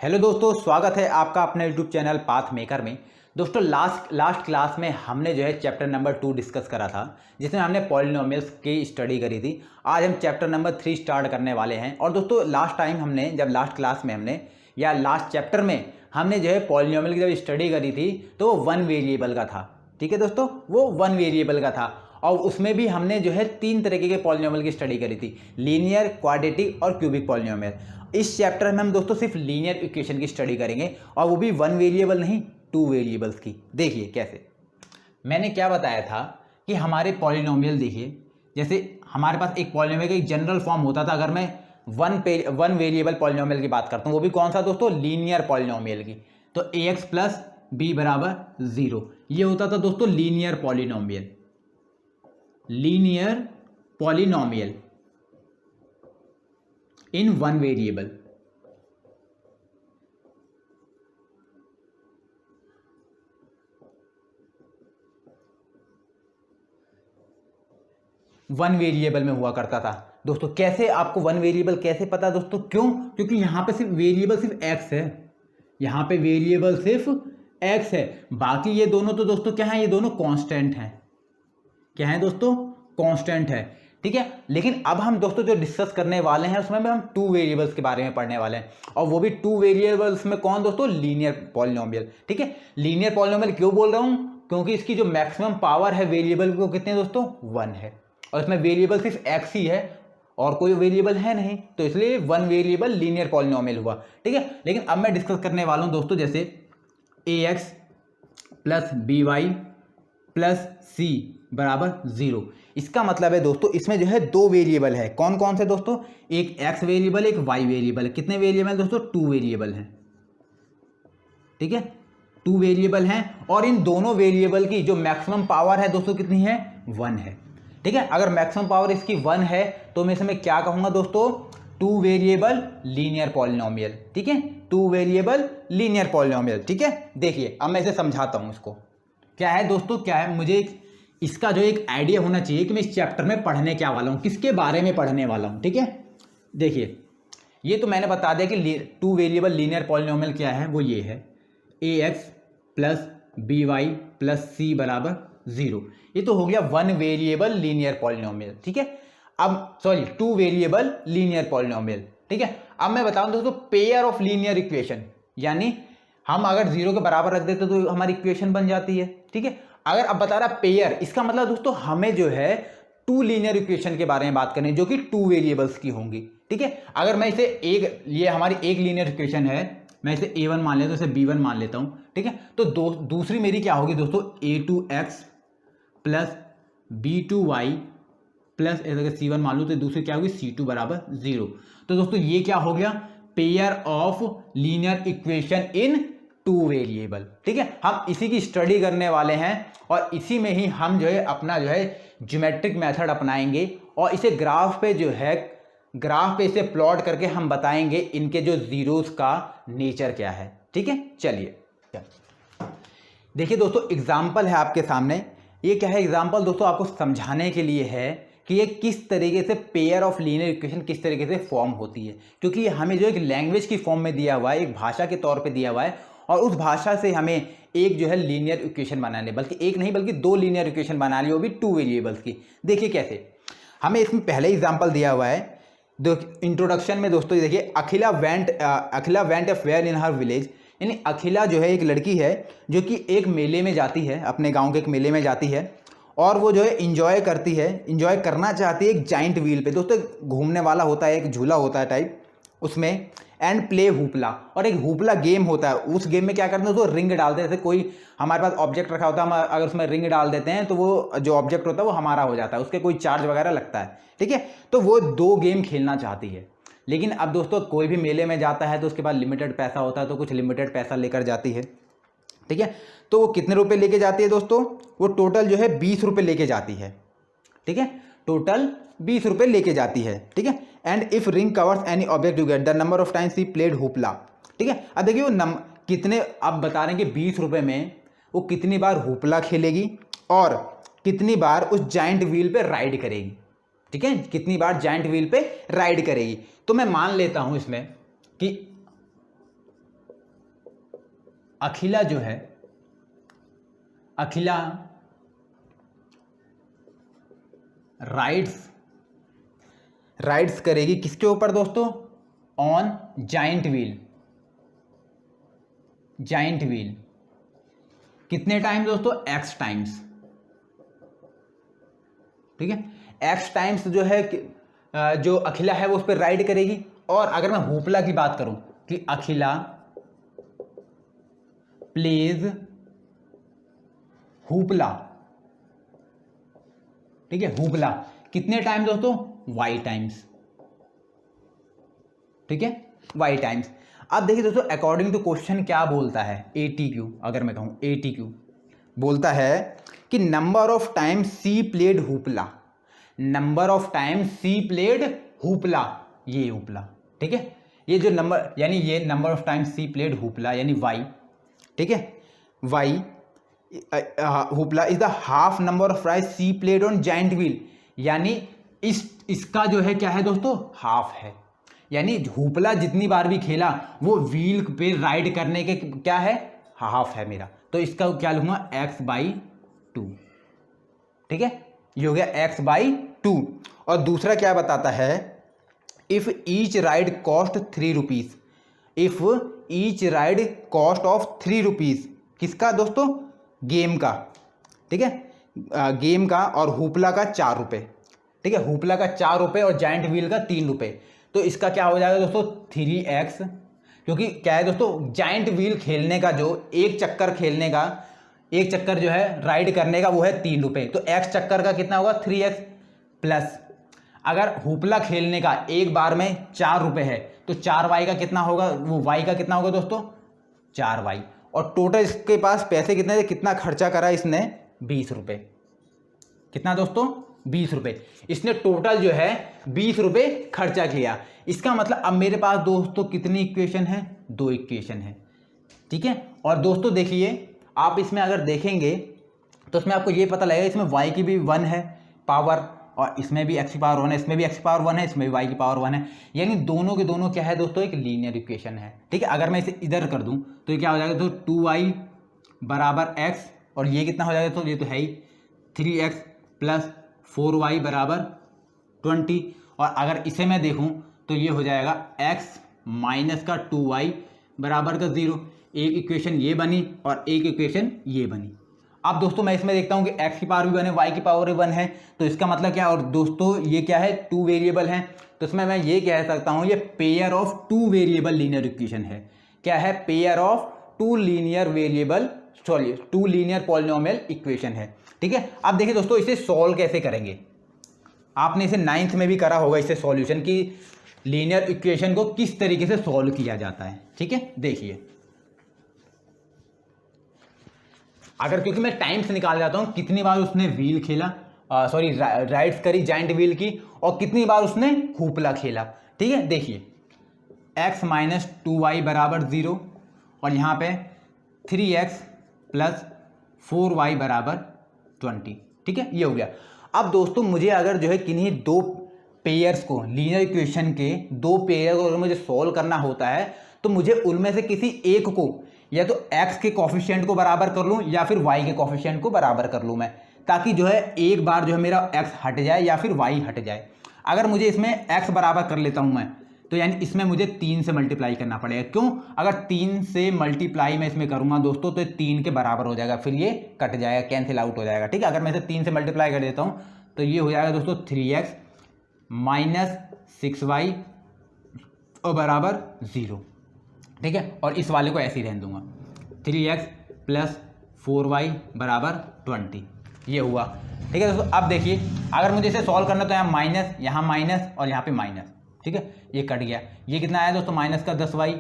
Hello दोस्तों, स्वागत है आपका अपने यूट्यूब चैनल पाथ मेकर में। दोस्तों लास्ट क्लास में हमने जो है चैप्टर नंबर 2 डिस्कस करा था, जिसमें हमने पॉलिनोमियल्स की स्टडी करी थी। आज हम चैप्टर नंबर 3 स्टार्ट करने वाले हैं। और दोस्तों लास्ट टाइम हमने जब लास्ट क्लास में हमने या लास्ट चैप्टर में हमने जो है पॉलिनोमियल की जब स्टडी करी थी तो वो 1 वेरिएबल का था। ठीक है दोस्तों, वो 1 वेरिएबल का था और उसमें भी हमने जो है 3 तरीके के पॉलिनोमियल की स्टडी करी थी, लीनियर, क्वाड्रेटिक और क्यूबिक पॉलिनोमियल। इस चैप्टर में हम दोस्तों सिर्फ लीनियर इक्वेशन की स्टडी करेंगे और वो भी 1 वेरिएबल नहीं, 2 वेरिएबल्स की। देखिए कैसे, मैंने क्या बताया था कि हमारे पॉलिनोमियल देखिए, जैसे हमारे पास एक पॉलिनोमियल का एक जनरल फॉर्म होता था। अगर मैं वन वेरिएबल पॉलिनोमियल की बात करता हूँ, वो भी कौन सा दोस्तों, लीनियर पॉलिनोमियल की। तो ax प्लस बी बराबर 0, ये होता था दोस्तों लीनियर पॉलिनोमियल। लीनियर पॉलिनोमियल इन 1 वेरिएबल। वन वेरिएबल में हुआ करता था दोस्तों। कैसे आपको 1 वेरिएबल कैसे पता दोस्तों? क्यों? क्योंकि यहां पे सिर्फ वेरिएबल सिर्फ x है, यहां पे वेरिएबल सिर्फ x है। बाकी ये दोनों तो दोस्तों क्या है, ये दोनों कांस्टेंट हैं। क्या है दोस्तों? कांस्टेंट है। ठीक है, लेकिन अब हम दोस्तों जो डिस्कस करने वाले हैं उसमें भी हम 2 वेरिएबल्स के बारे में पढ़ने वाले हैं, और वो भी 2 वेरिएबल्स में कौन दोस्तों, लीनियर पॉलिनोमियल। ठीक है, लीनियर पॉलिनोमियल क्यों बोल रहा हूं? क्योंकि इसकी जो मैक्सिमम पावर है वेरिएबल को कितने दोस्तों, 1 है, और इसमें वेरिएबल सिर्फ x ही है और कोई वेरिएबल है नहीं, तो इसलिए 1 वेरिएबल लीनियर पॉलिनोमियल हुआ। ठीक है, लेकिन अब मैं डिस्कस करने वाला हूं दोस्तों जैसे ax plus b y plus c बराबर 0। इसका मतलब है दोस्तों इसमें जो है 2 वेरिएबल है। कौन कौन से दोस्तों? एक x वेरिएबल, एक y वेरिएबल। कितने वेरिएबल दोस्तों? 2 वेरिएबल हैं। ठीक है, 2 वेरिएबल हैं, और इन दोनों वेरिएबल की जो मैक्सिमम पावर है दोस्तों कितनी है, 1 है। ठीक है, अगर मैक्सिमम पावर इसकी 1 है तो मैं इसमें क्या कहूंगा दोस्तों, 2 वेरिएबल लीनियर पॉलिनोमियल। ठीक है, 2 वेरिएबल लीनियर पॉलिनोमियल। ठीक है, देखिए अब मैं इसे समझाता हूं। इसको क्या है दोस्तों, क्या है, मुझे इसका जो एक आइडिया होना चाहिए कि मैं इस चैप्टर में पढ़ने क्या वाला हूँ, किसके बारे में पढ़ने वाला हूँ। ठीक है, देखिए ये तो मैंने बता दिया कि 2 वेरिएबल लीनियर पॉलिनोमियल क्या है, वो ये है ax plus b y plus c बराबर 0। ये तो हो गया 1 वेरिएबल लीनियर पॉलिनोमियल। ठीक है, अब सॉरी 2 वेरिएबल लीनियर पॉलिनोमियल। ठीक है, अब मैं बताऊं दोस्तों पेयर ऑफ लीनियर इक्वेशन, यानी हम अगर 0 के बराबर रख देते तो हमारी इक्वेशन बन जाती है। ठीक है, अगर अब बता रहा पेयर, इसका मतलब दोस्तों हमें जो है 2 लीनियर इक्वेशन के बारे में बात करनी है जो कि 2 वेरिएबल्स की होंगी। ठीक है, अगर मैं इसे ये हमारी एक लीनियर इक्वेशन है, मैं इसे a1 मान लेता हूं, इसे b1 मान लेता हूं। ठीक है, तो दूसरी मेरी क्या होगी दोस्तों, a2x plus b2y plus c1 मान लूँ तो दूसरी क्या होगी, c2 बराबर 0। तो दोस्तों ये क्या हो गया, pair of linear equation in 2 variable. ठीक है, हम इसी की स्टडी करने वाले हैं और इसी में ही हम जो है अपना जो है ज्योमेट्रिक मेथड अपनाएंगे और इसे ग्राफ पे जो है ग्राफ पे इसे प्लॉट करके हम बताएंगे इनके जो जीरोस का नेचर क्या है। ठीक है, चलिए देखिए दोस्तों एग्जाम्पल है आपके सामने। ये क्या है, एग्जाम्पल दोस्तों आपको समझाने के लिए है कि ये किस तरीके से पेयर ऑफ लीनियर इक्वेशन किस तरीके से फॉर्म होती है, क्योंकि ये हमें जो एक लैंग्वेज की फॉर्म में दिया हुआ है, एक भाषा के तौर पे दिया हुआ है, और उस भाषा से हमें एक जो है लीनियर इक्वेशन बनाने, बल्कि एक नहीं बल्कि 2 लीनियर इक्वेशन बना ली, वो भी 2 वेरिएबल्स की। देखिए कैसे, हमें इसमें पहले एग्जाम्पल दिया हुआ है इंट्रोडक्शन में दोस्तों। देखिए Akhila went a fair in her village, यानी अखिला जो है एक लड़की है जो कि एक मेले में जाती है, अपने गांव के एक मेले में जाती है, और वो जो है इंजॉय करती है, इंजॉय करना चाहती है एक जाइंट व्हील पे। दोस्तों घूमने वाला होता है, एक झूला होता है टाइप उसमें, एंड प्ले हुपला, और एक हुपला गेम होता है। उस गेम में क्या करते हैं, तो रिंग डालते हैं। जैसे कोई हमारे पास ऑब्जेक्ट रखा होता है, हम अगर उसमें रिंग डाल देते हैं तो वो जो ऑब्जेक्ट होता है वो हमारा हो जाता है, उसके कोई चार्ज वगैरह लगता है। ठीक है, तो वो 2 गेम खेलना चाहती है। लेकिन अब दोस्तों कोई भी मेले में जाता है तो उसके पास लिमिटेड पैसा होता है, तो कुछ लिमिटेड पैसा लेकर जाती है। ठीक है, तो वो कितने रुपए लेके जाती है दोस्तों, वो टोटल जो है 20 रुपये लेके जाती है। ठीक है, टोटल 20 रुपये लेके जाती है। ठीक है, and if ring covers any object you get the number of times he played hoopla. ठीक है, अब देखिए वो कितने, अब बता रहे हैं कि 20 रुपये में वो कितनी बार हुपला खेलेगी और कितनी बार उस जाइंट व्हील पे राइड करेगी। ठीक है, कितनी बार जाइंट व्हील पे राइड करेगी। तो मैं मान लेता हूं इसमें कि अखिला जो है, अखिला राइड्स करेगी किसके ऊपर दोस्तों? On giant wheel. Giant wheel कितने टाइम दोस्तों? x times. ठीक है, x टाइम्स जो है जो अखिला है वो उस पर राइड करेगी। और अगर मैं होपला की बात करूं कि अखिला प्लेज होपला, ठीक है, होपला कितने टाइम दोस्तों? y times. ठीक है, y टाइम्स। अब देखिए दोस्तों, अकॉर्डिंग टू क्वेश्चन क्या बोलता है ATQ, अगर मैं कहूं ATQ बोलता है कि number of time she played hoopla, number of time she played hoopla, ये होपला। ठीक है, ये जो नंबर यानी ये number of time she played hoopla यानी y। ठीक है, y hoopla is the half number of ride she played on giant wheel, यानी इसका जो है क्या है दोस्तों? हाफ है। यानी होपला जितनी बार भी खेला वो व्हील पे राइड करने के क्या है? हाफ है मेरा। तो इसका क्या लूंगा? x/2। ठीक है, ये हो गया x/2। और दूसरा क्या बताता है? If each ride cost 3 rupees, if each ride cost of 3 rupees, किसका दोस्तों? गेम का। ठीक है, गेम का। और होपला का 4 रुपये। ठीक है, होपला का 4 रुपये और जाइंट व्हील का 3 रुपये। तो इसका क्या हो जाएगा दोस्तों? 3x, क्योंकि क्या है दोस्तों, जाइंट व्हील खेलने का जो एक चक्कर खेलने का, एक चक्कर जो है राइड करने का वो है 3 रुपये। तो x चक्कर का कितना होगा? 3x प्लस अगर होपला खेलने का एक बार में 4 रुपये है तो 4y का कितना होगा? वो y का कितना होगा दोस्तों? 4y। और टोटल इसके पास पैसे कितने थे? कितना खर्चा करा इसने? 20 रुपये। कितना दोस्तों? 20 रुपये। इसने टोटल जो है 20 रुपये खर्चा किया। इसका मतलब अब मेरे पास दोस्तों कितनी इक्वेशन है? 2 इक्वेशन है। ठीक है, और दोस्तों देखिए, आप इसमें अगर देखेंगे तो इसमें आपको ये पता लगेगा, इसमें y की भी 1 है पावर, और इसमें भी x की पावर 1 है, इसमें भी x की पावर 1 है, इसमें भी y की पावर 1 है। यानी दोनों के दोनों क्या है दोस्तों? एक लीनियर इक्वेशन है। ठीक है, अगर मैं इसे इधर कर दूं तो ये क्या हो जाएगा? तो 2y बराबर x, और ये कितना हो जाएगा? तो ये तो है ही 3x प्लस 4y बराबर 20। और अगर इसे मैं देखूं तो ये हो जाएगा x माइनस का 2y बराबर का 0। एक इक्वेशन ये बनी और एक इक्वेशन ये बनी। अब दोस्तों मैं इसमें देखता हूँ कि x की पावर भी 1 है, y की पावर भी 1 है, तो इसका मतलब क्या? और दोस्तों ये क्या है? 2 वेरिएबल हैं, तो इसमें मैं ये कह सकता हूँ ये pair of 2 variable linear equation है। क्या है? Pair of 2 linear variable, sorry 2 linear polynomial equation है। ठीक है, अब देखिए दोस्तों, इसे सॉल्व कैसे करेंगे? आपने इसे 9th में भी करा होगा, इसे सॉल्यूशन की लीनियर इक्वेशन को किस तरीके से सॉल्व किया जाता है। ठीक है, देखिए, अगर क्योंकि मैं टाइम से निकाल जाता हूं कितनी बार उसने व्हील खेला, सॉरी राइड्स करी जाइंट व्हील की, और कितनी बार उसने होपला खेला। ठीक है, देखिए x माइनस 2y बराबर 0, और यहाँ पे 3x प्लस 4y बराबर 20। ठीक है, ये हो गया। अब दोस्तों मुझे अगर जो है किन्हीं 2 पेयर्स को, लीनियर इक्वेशन के 2 पेयर को अगर मुझे सॉल्व करना होता है तो मुझे उनमें से किसी एक को या तो x के कोफिशिएंट को बराबर कर लूँ या फिर y के कोफिशिएंट को बराबर कर लूँ मैं, ताकि जो है एक बार जो है मेरा x हट जाए या फिर y हट जाए। अगर मुझे इसमें x बराबर कर लेता हूँ मैं, तो यानी इसमें मुझे 3 से मल्टीप्लाई करना पड़ेगा। क्यों? अगर 3 से मल्टीप्लाई मैं इसमें करूँगा दोस्तों तो 3 के बराबर हो जाएगा, फिर ये कट जाएगा, कैंसिल आउट हो जाएगा। ठीक है, अगर मैं इसे 3 से मल्टीप्लाई कर देता हूँ तो ये हो जाएगा दोस्तों 3x माइनस 6y और बराबर 0। ठीक है, और इस वाले को ऐसे ही रहने दूंगा, 3x प्लस 4y बराबर 20। ये हुआ। ठीक है दोस्तों, अब देखिए अगर मुझे इसे सॉल्व करना तो यहाँ माइनस और यहाँ पे माइनस। ठीक है, ये कट गया। ये कितना आया दोस्तों? माइनस का 10y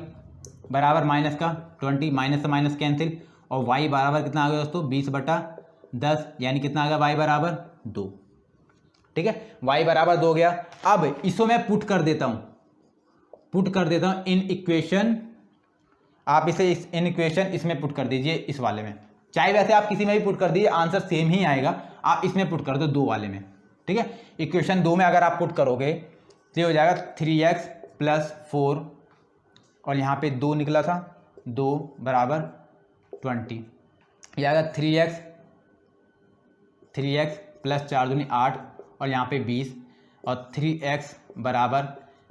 बराबर माइनस का 20, माइनस से माइनस कैंसिल, और y बराबर कितना आ गया दोस्तों? 20/10, यानी कितना आ गया? y बराबर 2। ठीक है, y बराबर 2 गया। अब इसको मैं पुट कर देता हूँ इन इक्वेशन। आप इसे इन इक्वेशन इसमें पुट कर दीजिए, इस वाले में, चाहे वैसे आप किसी में भी पुट कर दीजिए, आंसर सेम ही आएगा। आप इसमें पुट कर दो 2 वाले में। ठीक है, इक्वेशन 2 में अगर आप पुट करोगे तो ये हो जाएगा 3x प्लस 4, और यहाँ पे 2 निकला था, 2 बराबर 20, यह आएगा 3x प्लस 4 दूनी 8 और यहाँ पे 20 और 3x बराबर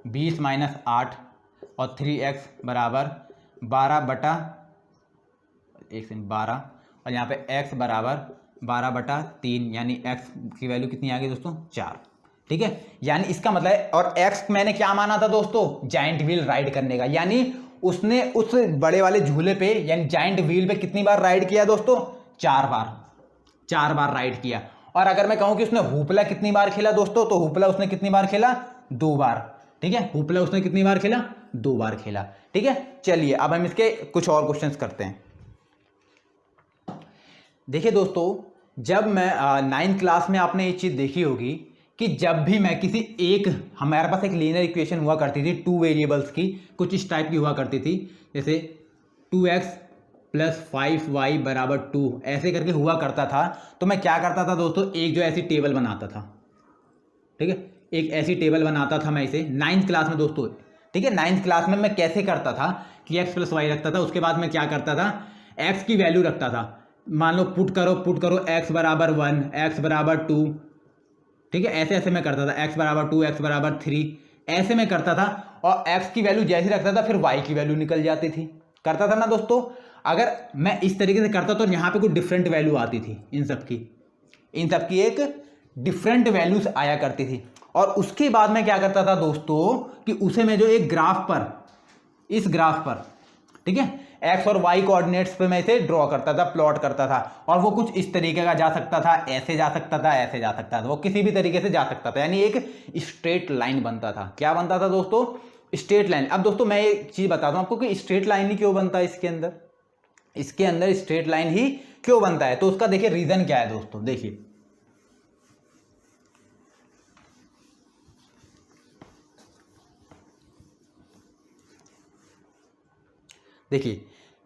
20 माइनस 8 और 3x बराबर 12 और यहाँ पे x बराबर 12/3 यानी x की वैल्यू कितनी आ गई दोस्तों 4। ठीक है, यानी इसका मतलब है, और x मैंने क्या माना था दोस्तों, जाइंट व्हील राइड करने का, यानी उसने उस बड़े वाले झूले पे यानी जाइंट व्हील पे कितनी बार राइड किया दोस्तों, 4 बार राइड किया। और अगर मैं कहूं कि उसने हुपला कितनी बार खेला दोस्तों, तो हुपला उसने कितनी बार खेला, 2 बार। ठीक है, हुपला उसने कितनी बार खेला, 2 बार खेला। ठीक है, चलिए अब हम इसके कुछ और क्वेश्चंस करते हैं। देखिए दोस्तों, जब मैं 9th क्लास में आपने ये चीज देखी होगी कि जब भी मैं किसी एक, हमारे पास एक लीनियर इक्वेशन हुआ करती थी 2 वेरिएबल्स की, कुछ इस टाइप की हुआ करती थी, जैसे 2x प्लस 5y बराबर 2 ऐसे करके हुआ करता था। तो मैं क्या करता था दोस्तों, एक जो ऐसी टेबल बनाता था। ठीक है, एक ऐसी टेबल बनाता था मैं इसे 9th क्लास में दोस्तों। ठीक है, 9th क्लास में मैं कैसे करता था कि x प्लस वाई रखता था, उसके बाद मैं क्या करता था, x की वैल्यू रखता था। मान लो पुट करो x बराबर 1, x बराबर 2। ठीक है, ऐसे ऐसे मैं करता था, x बराबर 2, x बराबर 3, ऐसे मैं करता था। और x की वैल्यू जैसे रखता था फिर y की वैल्यू निकल जाती थी, करता था ना दोस्तों। अगर मैं इस तरीके से करता तो यहाँ पे कुछ डिफरेंट वैल्यू आती थी, इन सब की एक डिफरेंट वैल्यूज आया करती थी। और उसके बाद मैं क्या करता था दोस्तों कि उसे मैं जो एक ग्राफ पर, इस ग्राफ पर, ठीक है, एक्स और वाई कोऑर्डिनेट्स पे मैं इसे ड्रॉ करता था, प्लॉट करता था। और वो कुछ इस तरीके का जा सकता था, ऐसे जा सकता था, ऐसे जा सकता था, वो किसी भी तरीके से जा सकता था, यानी एक स्ट्रेट लाइन बनता था। क्या बनता था दोस्तों, स्ट्रेट लाइन। अब दोस्तों मैं एक चीज बताता हूं आपको कि स्ट्रेट लाइन ही क्यों बनता है इसके अंदर स्ट्रेट लाइन ही क्यों बनता है। तो उसका देखिए रीजन क्या है दोस्तों, देखिए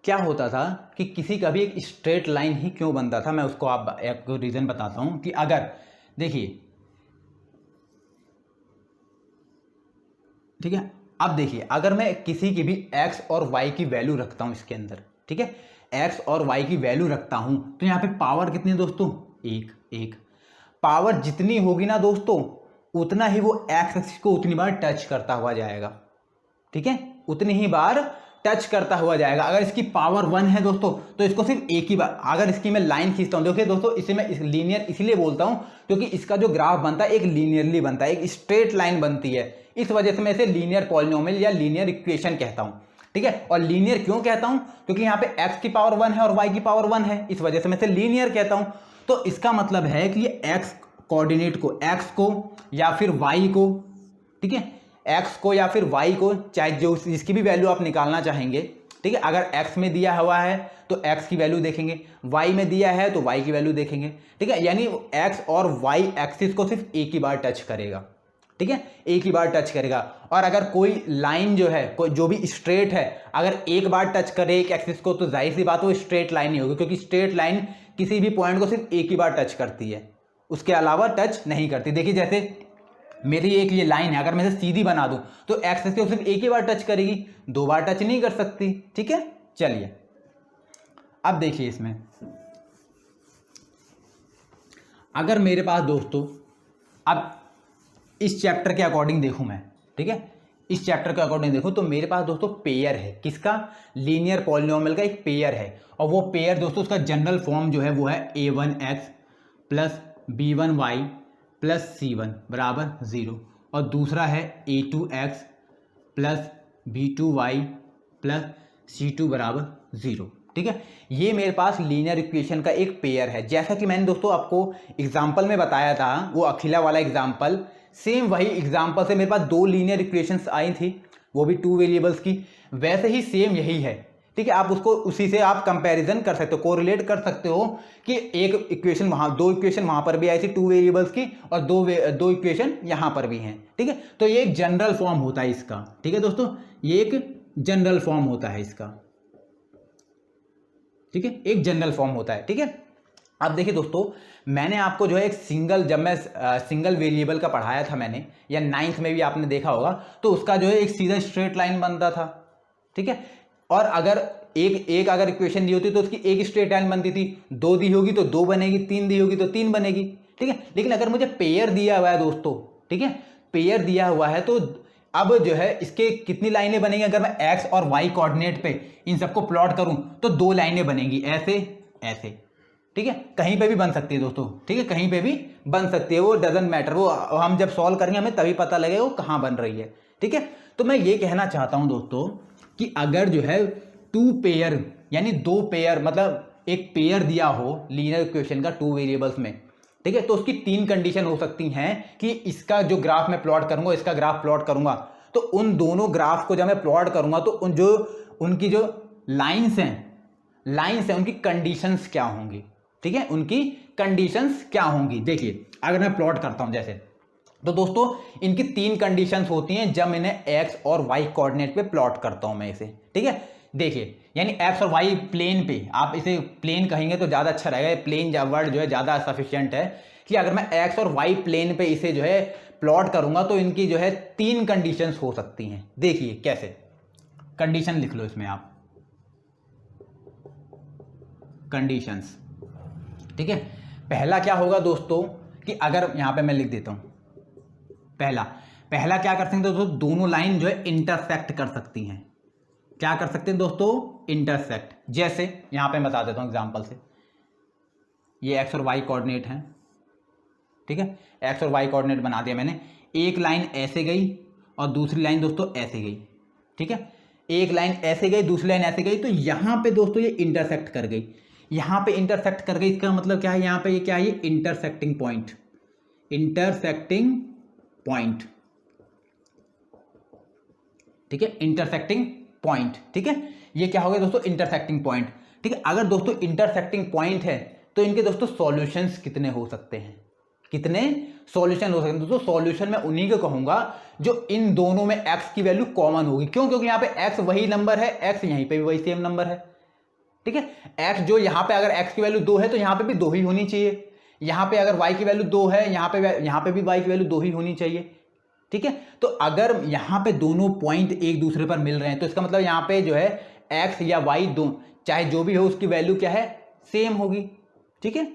क्या होता था कि किसी का भी एक स्ट्रेट लाइन ही क्यों बनता था, मैं उसको आप एक रीजन बताता हूं कि अगर देखिए, ठीक है, अब देखिए अगर मैं किसी की भी x और y की वैल्यू रखता हूं इसके अंदर, ठीक है, x और y की वैल्यू रखता हूं, तो यहाँ पे पावर कितनी है दोस्तों, एक। पावर जितनी होगी ना दोस्तों, उतना ही वो x एक्सिस को उतनी बार टच करता हुआ जाएगा। ठीक है, उतनी ही बार टच करता हुआ जाएगा। अगर इसकी पावर 1 है दोस्तों, तो इसको सिर्फ एक ही बार, अगर इसकी मैं लाइन खींचता हूं, देखिए दोस्तों इसे मैं लीनियर इसलिए बोलता हूं क्योंकि इसका जो ग्राफ बनता है एक लीनियरली बनता है, एक स्ट्रेट लाइन बनती है। इस वजह से मैं इसे लीनियर पॉलिनोमियल या लीनियर इक्वेशन कहता हूं। ठीक है, और लीनियर क्यों कहता हूं, क्योंकि यहाँ पे x की पावर 1 है और y की पावर 1 है, इस वजह से मैं इसे लीनियर कहता हूं। तो इसका मतलब है कि ये x कोऑर्डिनेट को, x को या फिर y को, ठीक है, x को या फिर y को, चाहे जो जिसकी भी वैल्यू आप निकालना चाहेंगे, ठीक है, अगर x में दिया हुआ है तो x की वैल्यू देखेंगे, y में दिया है तो y की वैल्यू देखेंगे। ठीक है, यानी x और y एक्सिस को सिर्फ एक ही बार टच करेगा। ठीक है, एक ही बार टच करेगा। और अगर कोई लाइन जो है, कोई जो भी स्ट्रेट है, अगर एक बार टच करे एक एक्सिस को, तो जाहिर सी बात वो स्ट्रेट लाइन ही होगी, क्योंकि स्ट्रेट लाइन किसी भी पॉइंट को सिर्फ एक ही बार टच करती है, उसके अलावा टच नहीं करती। देखिए जैसे मेरी एक ये लाइन है, अगर मैं इसे सीधी बना दूं तो एक्सिस को सिर्फ एक ही बार टच करेगी, 2 बार टच नहीं कर सकती। ठीक है, चलिए अब देखिए इसमें, अगर मेरे पास दोस्तों, अब इस चैप्टर के अकॉर्डिंग देखूं मैं, ठीक है, इस चैप्टर के अकॉर्डिंग देखूं तो मेरे पास दोस्तों पेयर है, किसका, लीनियर पॉलिनोमियल का एक पेयर है। और वो पेयर दोस्तों उसका जनरल फॉर्म जो है वो है a1x plus b1y plus c1 बराबर 0, और दूसरा है a2x plus b2y plus c2 बराबर 0। ठीक है, ये मेरे पास लीनियर इक्वेशन का एक पेयर है। जैसा कि मैंने दोस्तों आपको एग्जाम्पल में बताया था, वो अखिला वाला एग्जाम्पल, सेम वही एग्जाम्पल से मेरे पास 2 लीनियर इक्वेशंस आई थी, वो भी 2 वेरिएबल्स की, वैसे ही सेम यही है। ठीक है, आप उसको उसी से आप कंपैरिजन कर सकते हो, कोरिलेट कर सकते हो कि एक इक्वेशन वहाँ, 2 इक्वेशन वहाँ पर भी आई थी 2 वेरिएबल्स की, और 2 इक्वेशन यहाँ पर भी हैं। ठीक है, तो ये एक जनरल फॉर्म होता है इसका। ठीक है दोस्तों, ये एक जनरल फॉर्म होता है इसका। ठीक है, एक जनरल फॉर्म होता है। ठीक है, अब देखिए दोस्तों, मैंने आपको जो है एक सिंगल, जब मैं सिंगल वेरिएबल का पढ़ाया था मैंने, या 9th में भी आपने देखा होगा, तो उसका जो है एक सीधा स्ट्रेट लाइन बनता था। ठीक है, और अगर एक अगर इक्वेशन दी होती तो उसकी एक स्ट्रेट लाइन बनती थी, 2 दी होगी तो 2 बनेगी, 3 दी होगी तो 3 बनेगी, ठीक है। लेकिन अगर मुझे पेयर दिया हुआ है दोस्तों, ठीक है, पेयर दिया हुआ है तो अब जो है इसके कितनी लाइनें बनेंगी, अगर मैं एक्स और वाई कोऑर्डिनेट पे इन सबको प्लॉट करूं तो 2 लाइनें बनेंगी, ऐसे ऐसे, ठीक है। कहीं पे भी बन सकती है दोस्तों, ठीक है, कहीं पे भी बन सकती है, वो डजंट मैटर, वो हम जब सॉल्व करेंगे हमें तभी पता लगेगा वो कहाँ बन रही है, ठीक है। तो मैं ये कहना चाहता हूं दोस्तों कि अगर जो है 2 पेयर यानी 2 पेयर, मतलब एक पेयर दिया हो लीनियर इक्वेशन का 2 वेरिएबल्स में, ठीक है, तो उसकी 3 कंडीशन हो सकती हैं कि इसका जो ग्राफ मैं प्लॉट करूंगा, इसका ग्राफ प्लॉट करूंगा, तो उन दोनों ग्राफ को जब मैं प्लॉट करूंगा तो उनकी जो लाइंस हैं उनकी कंडीशंस क्या होंगी, ठीक है, उनकी कंडीशंस क्या होंगी। देखिए अगर मैं प्लॉट करता हूं जैसे, तो दोस्तों इनकी 3 कंडीशंस होती हैं जब इन्हें एक्स और वाई कोऑर्डिनेट पे प्लॉट करता हूं मैं इसे, ठीक है। देखिए यानी एक्स और वाई प्लेन पे, आप इसे प्लेन कहेंगे तो ज़्यादा अच्छा रहेगा, प्लेन वर्ड जो है ज़्यादा सफिशियंट है, कि अगर मैं एक्स और वाई प्लेन पे इसे जो है प्लॉट करूंगा तो इनकी जो है 3 कंडीशंस हो सकती हैं। देखिए कैसे, कंडीशन लिख लो इसमें आप, कंडीशंस, ठीक है। पहला क्या होगा दोस्तों कि अगर यहां पे मैं लिख देता हूं, पहला क्या कर सकते हैं दोस्तों, दोनों लाइन जो है इंटरसेक्ट कर सकती हैं। क्या कर सकते हैं दोस्तों, इंटरसेक्ट। जैसे यहां पे बता देता हूं एग्जांपल से, ये एक्स और वाई कोऑर्डिनेट हैं, ठीक है, एक्स और वाई कोऑर्डिनेट बना दिया मैंने, एक लाइन ऐसे गई और दूसरी लाइन दोस्तों ऐसे गई, ठीक है, एक लाइन ऐसे गई दूसरी लाइन ऐसे गई, तो यहां पे दोस्तों ये इंटरसेक्ट कर गई, यहां पे इंटरसेक्ट कर गई, इसका मतलब क्या है, यहां पे ये क्या है, ये इंटरसेक्टिंग पॉइंट, इंटरसेक्टिंग पॉइंट, ठीक है, इंटरसेक्टिंग पॉइंट, ठीक है, ये क्या हो गया दोस्तों, इंटरसेक्टिंग पॉइंट, ठीक है। अगर दोस्तों इंटरसेक्टिंग पॉइंट है तो इनके दोस्तों सॉल्यूशंस कितने हो सकते हैं, कितने सॉल्यूशन हो सकते हैं दोस्तों, सॉल्यूशन मैं उन्हीं को कहूंगा जो इन दोनों में x की वैल्यू कॉमन होगी। क्यों, क्योंकि यहां पे x वही नंबर है, x यहीं पे भी वही सेम नंबर है, ठीक है। x जो यहां पे अगर x की वैल्यू 2 है तो यहां पे भी 2 ही होनी चाहिए, यहां पे अगर y की वैल्यू 2 है यहां पे भी y की वैल्यू 2 ही होनी चाहिए, ठीक है। तो अगर यहां पे दोनों पॉइंट एक दूसरे पर मिल रहे हैं तो इसका मतलब यहां पे जो है x या y दो चाहे जो भी हो उसकी वैल्यू क्या है, सेम होगी, ठीक है।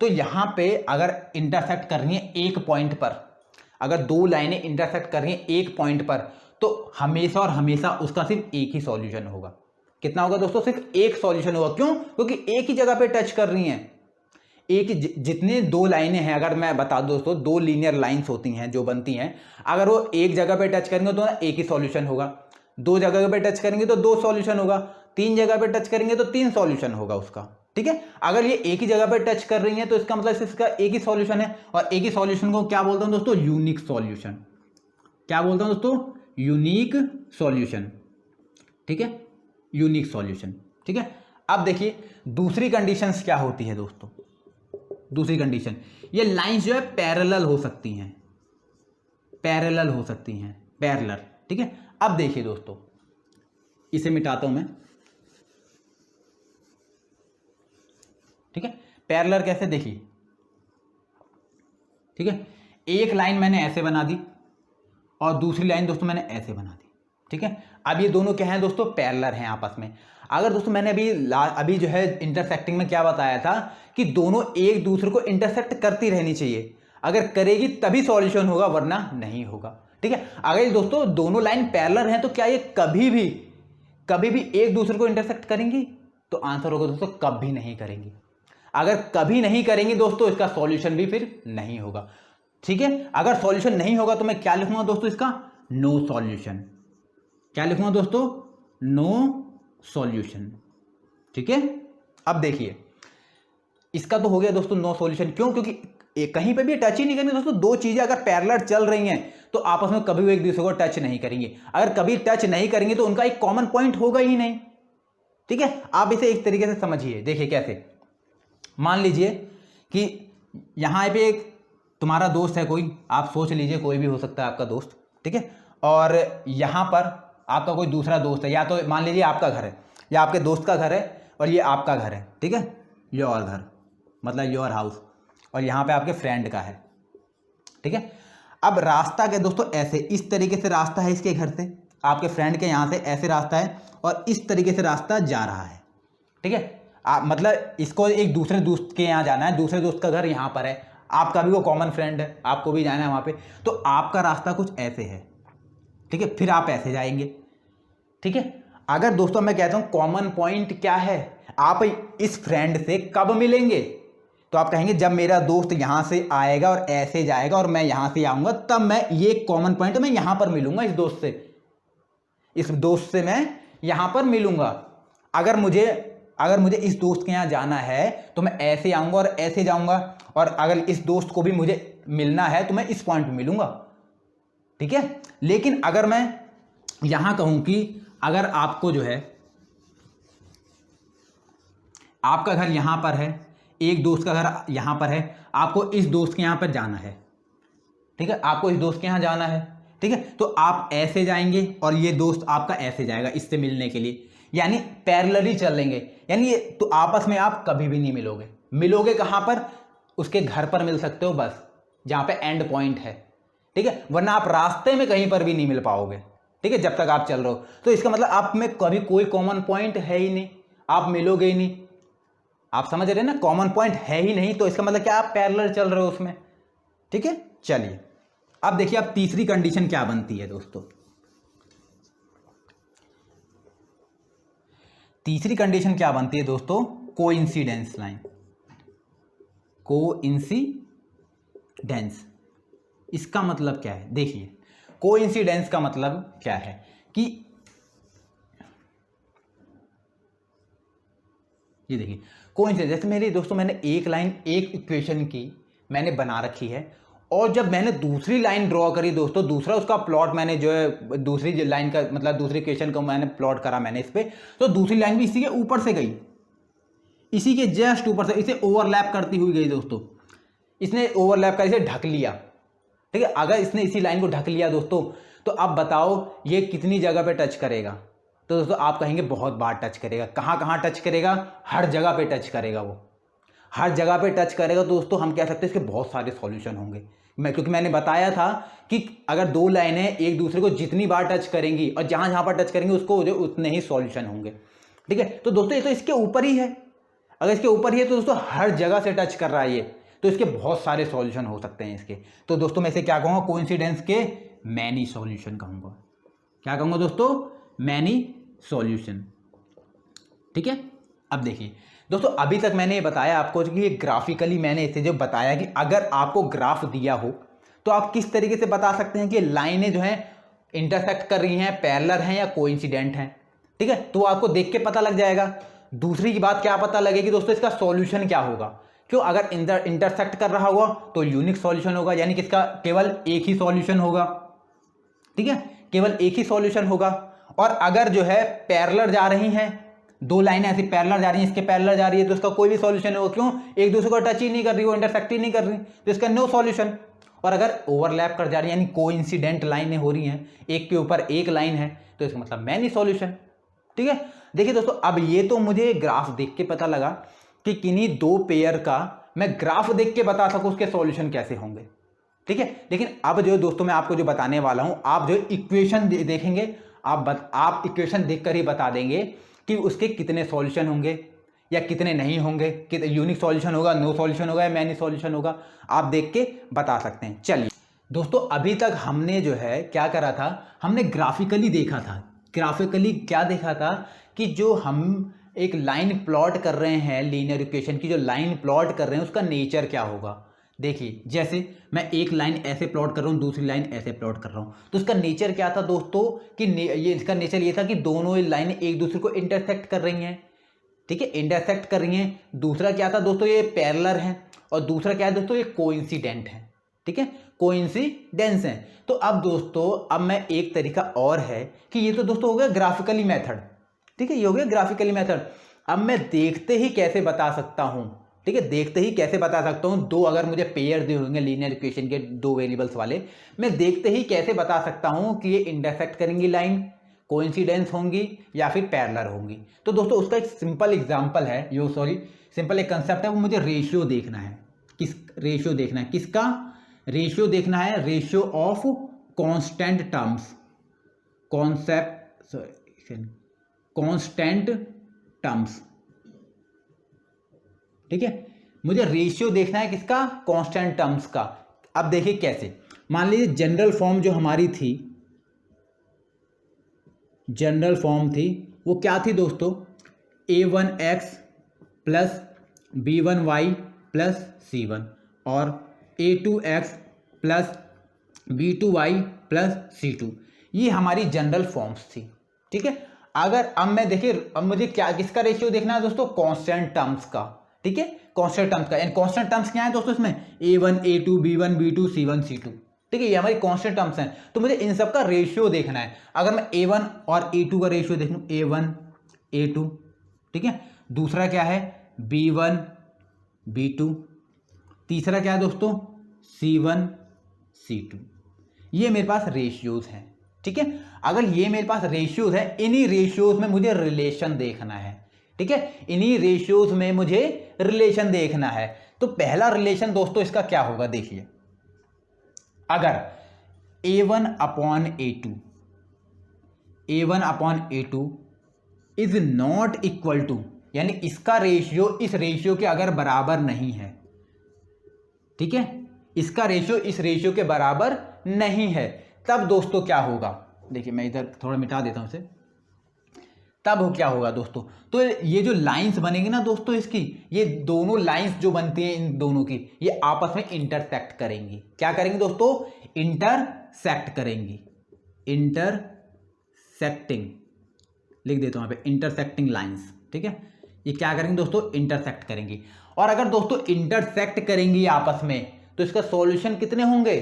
तो यहां पे अगर इंटरसेक्ट करनी है एक पॉइंट पर, अगर 2 लाइनें इंटरसेक्ट करनी है एक पॉइंट पर, तो हमेशा और हमेशा उसका सिर्फ एक ही सॉल्यूशन होगा। कितना होगा दोस्तों, सिर्फ एक सॉल्यूशन होगा। क्यों, क्योंकि एक ही जगह पे टच कर रही हैं, एक जितने 2 लाइनें हैं, अगर मैं बता दूं दोस्तों 2 लीनियर लाइंस होती हैं जो बनती हैं, अगर वो एक जगह पे टच करेंगे तो एक ही सॉल्यूशन होगा, 2 जगह पे टच करेंगे तो 2 सॉल्यूशन होगा, 3 जगह पे टच करेंगे तो 3 सॉल्यूशन होगा उसका, ठीक है। अगर ये एक ही जगह पे टच कर रही है तो इसका मतलब इसका एक ही सॉल्यूशन है, और एक ही सॉल्यूशन को क्या बोलता हूं दोस्तों, यूनिक सॉल्यूशन। क्या बोलता हूं दोस्तों, यूनिक सॉल्यूशन, ठीक है, यूनिक सॉल्यूशन, ठीक है। अब देखिए दूसरी कंडीशंस क्या होती है दोस्तों, दूसरी कंडीशन, ये लाइंस जो है पैरेलल हो सकती हैं, पैरेलल हो सकती हैं, पैरेलल, ठीक है। अब देखिए दोस्तों इसे मिटाता हूं मैं, ठीक है, पैरेलल कैसे, देखिए, ठीक है, एक लाइन मैंने ऐसे बना दी और दूसरी लाइन दोस्तों मैंने ऐसे बना दी, ठीक है। अब ये दोनों क्या हैं दोस्तों, पैरेलल हैं आपस में। अगर दोस्तों मैंने अभी जो है इंटरसेक्टिंग में क्या बताया था कि दोनों एक दूसरे को इंटरसेक्ट करती रहनी चाहिए, अगर करेगी तभी सॉल्यूशन होगा वरना नहीं होगा, ठीक है। अगर दोस्तों दोनों लाइन पैरेलल हैं तो क्या ये कभी भी एक दूसरे को इंटरसेक्ट करेंगी, तो आंसर होगा दोस्तों कभी नहीं करेंगी। अगर कभी नहीं करेंगी दोस्तों इसका सॉल्यूशन भी फिर नहीं होगा, ठीक है। अगर सॉल्यूशन नहीं होगा तो मैं क्या लिखूंगा दोस्तों, इसका नो सॉल्यूशन। क्या लिखूंगा दोस्तों, नो सॉल्यूशन, ठीक है। अब देखिए इसका तो हो गया दोस्तों नो सॉल्यूशन। क्यों, क्योंकि कहीं पे भी टच ही नहीं करेंगे दोस्तों, 2 चीजें अगर पैरेलल चल रही हैं तो आपस में कभी भी एक दूसरे को टच नहीं करेंगे, अगर कभी टच नहीं करेंगे तो उनका एक कॉमन पॉइंट होगा ही नहीं, ठीक है। आप इसे एक तरीके से समझिए, देखिए कैसे, मान लीजिए कि यहां पे एक तुम्हारा दोस्त है कोई, आप सोच लीजिए कोई भी हो सकता है आपका दोस्त, ठीक है, और यहां पर आपका कोई दूसरा दोस्त है, या तो मान लीजिए आपका घर है या आपके दोस्त का घर है और ये आपका घर है, ठीक है, योर घर मतलब योर हाउस, और यहाँ पे आपके फ्रेंड का है, ठीक है। अब रास्ता क्या दोस्तों, ऐसे इस तरीके से रास्ता है इसके घर से, आपके फ्रेंड के यहाँ से ऐसे रास्ता है और इस तरीके से रास्ता जा रहा है, ठीक है। मतलब इसको एक दूसरे दोस्त के यहाँ जाना है, दूसरे दोस्त का घर यहाँ पर है, आपका भी वो कॉमन फ्रेंड है, आपको भी जाना है वहाँ पे, तो आपका रास्ता कुछ ऐसे है, ठीक है। फिर आप ऐसे जाएंगे, ठीक है। अगर दोस्तों मैं कहता हूँ कॉमन पॉइंट क्या है, आप इस फ्रेंड से कब मिलेंगे, तो आप कहेंगे जब मेरा दोस्त यहाँ से आएगा और ऐसे जाएगा और मैं यहाँ से आऊँगा, तब मैं ये कॉमन पॉइंट मैं यहाँ पर मिलूंगा इस दोस्त से मैं यहाँ पर मिलूंगा। अगर मुझे इस दोस्त के यहाँ जाना है तो मैं ऐसे आऊँगा और ऐसे जाऊँगा, और अगर इस दोस्त को भी मुझे मिलना है तो मैं इस पॉइंट पर मिलूंगा, ठीक है। लेकिन अगर मैं यहाँ कहूँ कि अगर आपको जो है, आपका घर यहाँ पर है, एक दोस्त का घर यहाँ पर है, आपको इस दोस्त के यहाँ पर जाना है, ठीक है, आपको इस दोस्त के यहाँ जाना है, ठीक है। तो आप ऐसे जाएंगे और ये दोस्त आपका ऐसे जाएगा इससे मिलने के लिए, यानी पैरेलली चलेंगे, यानी ये तो आपस में आप कभी भी नहीं मिलोगे कहाँ पर, उसके घर पर मिल सकते हो बस, जहाँ पे एंड पॉइंट है, ठीक है, वरना आप रास्ते में कहीं पर भी नहीं मिल पाओगे, ठीक है, जब तक आप चल रहे हो। तो इसका मतलब आप में कभी कोई कॉमन पॉइंट है ही नहीं, आप मिलोगे ही नहीं, आप समझ रहे हैं ना, कॉमन पॉइंट है ही नहीं, तो इसका मतलब क्या, आप पैरेलल चल रहे हो उसमें, ठीक है। चलिए अब देखिए अब तीसरी कंडीशन क्या बनती है दोस्तों। तीसरी कंडीशन क्या बनती है दोस्तों, कोइंसिडेंस लाइन, कोइंसिडेंस। इसका मतलब क्या है, देखिए कोइंसिडेंस का मतलब क्या है कि ये देखिए कोइंसिडेंस, जैसे मेरे दोस्तों मैंने एक लाइन एक इक्वेशन की मैंने बना रखी है, और जब मैंने दूसरी लाइन ड्रॉ करी दोस्तों, दूसरा उसका प्लॉट मैंने जो है दूसरी लाइन का मतलब दूसरी इक्वेशन को मैंने प्लॉट करा मैंने इस पे, तो दूसरी लाइन भी इसी के ऊपर से गई, इसी के जस्ट ऊपर से इसे ओवरलैप करती हुई गई दोस्तों, इसने ओवरलैप कर इसे ढक लिया, ठीक है। अगर इसने इसी लाइन को ढक लिया दोस्तों, तो अब बताओ ये कितनी जगह पे टच करेगा, तो दोस्तों आप कहेंगे बहुत बार टच करेगा। कहाँ कहाँ टच करेगा, हर जगह पे टच करेगा, वो हर जगह पे टच करेगा। तो दोस्तों हम कह सकते हैं इसके बहुत सारे सॉल्यूशन होंगे, क्योंकि मैंने बताया था कि अगर दो लाइनें एक दूसरे को जितनी बार टच करेंगी और जहाँ जहाँ पर टच करेंगी उसको जो उतने ही सॉल्यूशन होंगे, ठीक है। तो दोस्तों ये तो इसके ऊपर ही है, अगर इसके ऊपर ही है तो दोस्तों हर जगह से टच कर रहा है ये, तो इसके बहुत सारे सॉल्यूशन हो सकते हैं इसके। तो दोस्तों मैं इसे क्या कहूँगा, कोइंसिडेंस के मैनी सॉल्यूशन कहूँगा। क्या कहूँगा दोस्तों, मैनी सॉल्यूशन, ठीक है। अब देखिए दोस्तों अभी तक मैंने ये बताया आपको कि ये ग्राफिकली मैंने इसे जो बताया कि अगर आपको ग्राफ दिया हो तो आप किस तरीके से बता सकते हैं कि लाइनें जो हैं इंटरसेक्ट कर रही हैं, पैरेलल हैं या कोइंसिडेंट हैं, ठीक है। तो आपको देख के पता लग जाएगा। दूसरी की बात क्या पता लगेगी दोस्तों, इसका सॉल्यूशन क्या होगा। क्यों, अगर इंटरसेक्ट कर रहा होगा तो यूनिक सॉल्यूशन होगा, यानी कि इसका केवल एक ही सॉल्यूशन होगा, ठीक है, केवल एक ही सॉल्यूशन होगा। और अगर जो है पैरेलल जा रही हैं, दो लाइनें ऐसी पैरेलल जा रही हैं, इसके पैरेलल जा रही है, तो इसका कोई भी सॉल्यूशन होगा। क्यों, एक दूसरे को टच ही नहीं कर रही, वो इंटरसेक्ट ही नहीं कर रही, तो इसका नो सॉल्यूशन। और अगर ओवरलैप कर जा रही है यानी कोइंसिडेंट लाइनें हो रही हैं, एक के ऊपर एक लाइन है, तो इसका मतलब मैनी सॉल्यूशन, ठीक है। देखिए दोस्तों अब ये तो मुझे ग्राफ देख के पता लगा कि किन्हीं दो पेयर का मैं ग्राफ देख के बता सकूं उसके सॉल्यूशन कैसे होंगे, ठीक है। लेकिन अब जो दोस्तों मैं आपको जो बताने वाला हूं, आप जो इक्वेशन देखेंगे, आप इक्वेशन देखकर ही बता देंगे कि उसके कितने सॉल्यूशन होंगे या कितने नहीं होंगे, कि यूनिक सॉल्यूशन होगा, नो सॉल्यूशन होगा या मैनी सॉल्यूशन होगा, आप देख के बता सकते हैं। चलिए दोस्तों अभी तक हमने जो है क्या करा था, हमने ग्राफिकली देखा था। ग्राफिकली क्या देखा था कि जो हम एक लाइन प्लॉट कर रहे हैं, लीनियर इक्वेशन की जो लाइन प्लॉट कर रहे हैं उसका नेचर क्या होगा। देखिए जैसे मैं एक लाइन ऐसे प्लॉट कर रहा हूँ, दूसरी लाइन ऐसे प्लॉट कर रहा हूँ, तो इसका नेचर क्या था दोस्तों कि ये इसका नेचर ये था कि दोनों लाइनें एक दूसरे को इंटरसेक्ट कर रही हैं, ठीक है, इंटरसेक्ट कर रही हैं। दूसरा क्या था दोस्तों, ये पैरेलल हैं, और दूसरा क्या है दोस्तों, ये कोइंसिडेंट है, ठीक है, कोइंसिडेंस है। तो अब दोस्तों अब मैं एक तरीका और है कि ये तो दोस्तों हो गया ग्राफिकली मेथड, ठीक है, ये हो गया ग्राफिकली मेथड। अब मैं देखते ही कैसे बता सकता हूं, ठीक है, देखते ही कैसे बता सकता हूं, दो अगर मुझे पेयर दिए होंगे लीनियर इक्वेशन के दो वेरिएबल्स वाले, मैं देखते ही कैसे बता सकता हूं कि ये इंटरसेक्ट करेंगी लाइन, कोइंसिडेंस होंगी या फिर पैरेलल होंगी। तो दोस्तों उसका एक सिंपल एग्जांपल है, सिंपल एक कंसेप्ट है, वो मुझे रेशियो देखना है। रेशियो देखना है, किसका रेशियो देखना है, ratio of constant terms, constant terms. ठीक है, मुझे रेशियो देखना है किसका, कांस्टेंट टर्म्स का। अब देखिए कैसे, मान लीजिए जनरल फॉर्म जो हमारी थी, जनरल फॉर्म थी वो क्या थी दोस्तों, a1x plus b1y plus c1 और a2x plus b2y plus c2, ये हमारी जनरल फॉर्म्स थी। ठीक है, अगर अब मैं देखिए, अब मुझे क्या किसका रेशियो देखना है दोस्तों, कांस्टेंट टर्म्स का। ठीक है, कांस्टेंट टर्म्स का, एंड कांस्टेंट टर्म्स क्या है दोस्तों इसमें, a1 a2 b1 b2 c1 c2। ठीक है, ये हमारी कांस्टेंट टर्म्स हैं, तो मुझे इन सब का रेशियो देखना है। अगर मैं a1 और a2 का रेशियो देख लूं, a1 a2, ठीक है, दूसरा क्या है b1 b2, तीसरा क्या है दोस्तों c1 c2, ये मेरे पास रेशियोज हैं। ठीक है, अगर ये मेरे पास रेशियोज है, इन्हीं रेशियोज में मुझे रिलेशन देखना है। ठीक है, इन्हीं रेशियोज में मुझे रिलेशन देखना है। तो पहला रिलेशन दोस्तों इसका क्या होगा, देखिए, अगर a1 upon a2, a1 upon a2 is not equal to, यानी इसका रेशियो इस रेशियो के अगर बराबर नहीं है, ठीक है, इसका रेशियो इस रेशियो के बराबर नहीं है, तब दोस्तों क्या होगा, देखिए मैं इधर थोड़ा मिटा देता हूं इसे, तब क्या होगा दोस्तों, तो ये जो लाइंस बनेंगी ना दोस्तों इसकी, ये दोनों लाइंस जो बनती हैं इन दोनों की, ये आपस में इंटरसेक्ट करेंगी। क्या करेंगी दोस्तों, इंटरसेक्ट करेंगी, इंटरसेक्टिंग, लिख देता हूं यहाँ पे इंटरसेक्टिंग लाइंस। ठीक है, ये क्या करेंगे दोस्तों, इंटरसेक्ट करेंगी। और अगर दोस्तों इंटरसेक्ट करेंगी आपस में, तो इसका सॉल्यूशन कितने होंगे,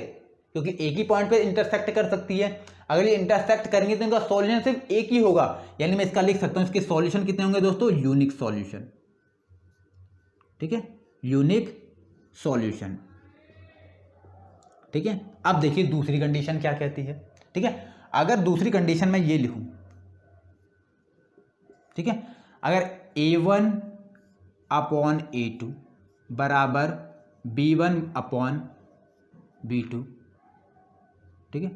क्योंकि एक ही पॉइंट पे इंटरसेक्ट कर सकती है। अगर ये इंटरसेक्ट करेंगे तो इनका सॉल्यूशन सिर्फ एक ही होगा, यानी मैं इसका लिख सकता हूं, इसके सॉल्यूशन कितने होंगे दोस्तों, यूनिक सॉल्यूशन। ठीक है, यूनिक सॉल्यूशन। ठीक है, अब देखिए दूसरी कंडीशन क्या कहती है। ठीक है, अगर दूसरी कंडीशन में ये लिखूं, ठीक है, अगर a1 अपॉन a2 बराबर b1 अपॉन b2, ठीक है,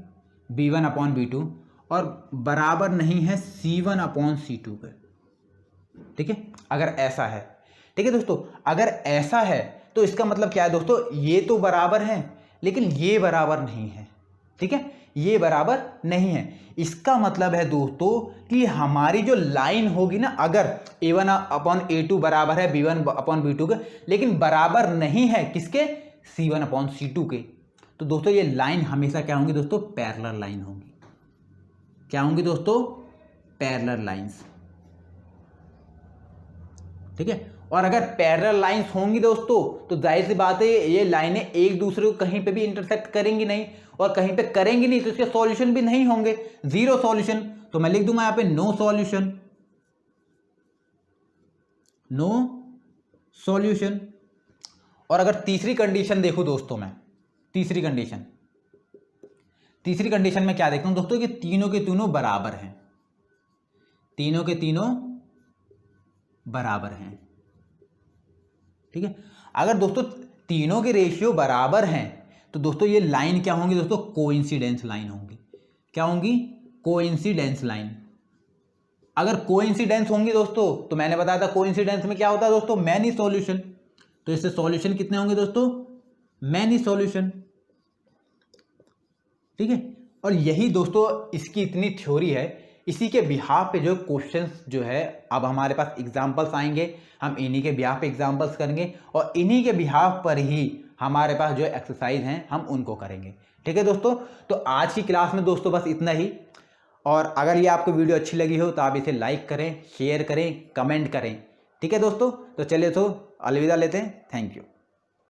b1 अपॉन b2 और बराबर नहीं है c1 अपॉन c2 पे। ठीक है, अगर ऐसा है, ठीक है दोस्तों, अगर ऐसा है तो इसका मतलब क्या है दोस्तों, ये तो बराबर है लेकिन ये बराबर नहीं है। ठीक है, ये बराबर नहीं है, इसका मतलब है दोस्तों कि हमारी जो लाइन होगी ना, अगर a1 अपॉन a2 बराबर है b1 अपॉन b2 के, लेकिन बराबर नहीं है किसके, c1 अपॉन c2 के, तो दोस्तों ये लाइन हमेशा क्या होंगी दोस्तों, पैरेलल लाइन होंगी। क्या होंगी दोस्तों, पैरेलल लाइंस। ठीक है, और अगर पैरेलल लाइंस होंगी दोस्तों, तो जाहिर सी बात है ये लाइनें एक दूसरे को कहीं पे भी इंटरसेक्ट करेंगी नहीं, और कहीं पे करेंगी नहीं तो इसके सॉल्यूशन भी नहीं होंगे, जीरो सॉल्यूशन। तो मैं लिख दूंगा यहां पे नो सॉल्यूशन, नो सॉल्यूशन। और अगर तीसरी कंडीशन देखूं दोस्तों, मैं तीसरी कंडीशन में क्या देखता हूं दोस्तों, कि तीनों के तीनों बराबर हैं, तीनों के तीनों बराबर हैं। ठीक है, अगर दोस्तों तीनों के रेशियो बराबर हैं तो दोस्तों ये लाइन क्या होंगी दोस्तों, कोइंसिडेंस लाइन होंगी। क्या होंगी, कोइंसिडेंस लाइन। अगर कोइंसिडेंस होंगी दोस्तों, तो मैंने बताया था कोइंसिडेंस में क्या होता है दोस्तों, मैनी सॉल्यूशन। तो इससे सॉल्यूशन कितने होंगे दोस्तों, मैनी सॉल्यूशन। ठीक है, और यही दोस्तों इसकी इतनी थ्योरी है, इसी के बिहाफ पे जो क्वेश्चंस जो है, अब हमारे पास एग्जांपल्स आएंगे, हम इन्हीं के बिहाफ पे एग्जांपल्स करेंगे, और इन्हीं के बिहाफ पर ही हमारे पास जो एक्सरसाइज हैं हम उनको करेंगे। ठीक है दोस्तों, तो आज की क्लास में दोस्तों बस इतना ही। और अगर ये आपको वीडियो अच्छी लगी हो तो आप इसे लाइक करें, शेयर करें, कमेंट करें। ठीक है दोस्तों, तो चलिए तो अलविदा लेते हैं। Thank you.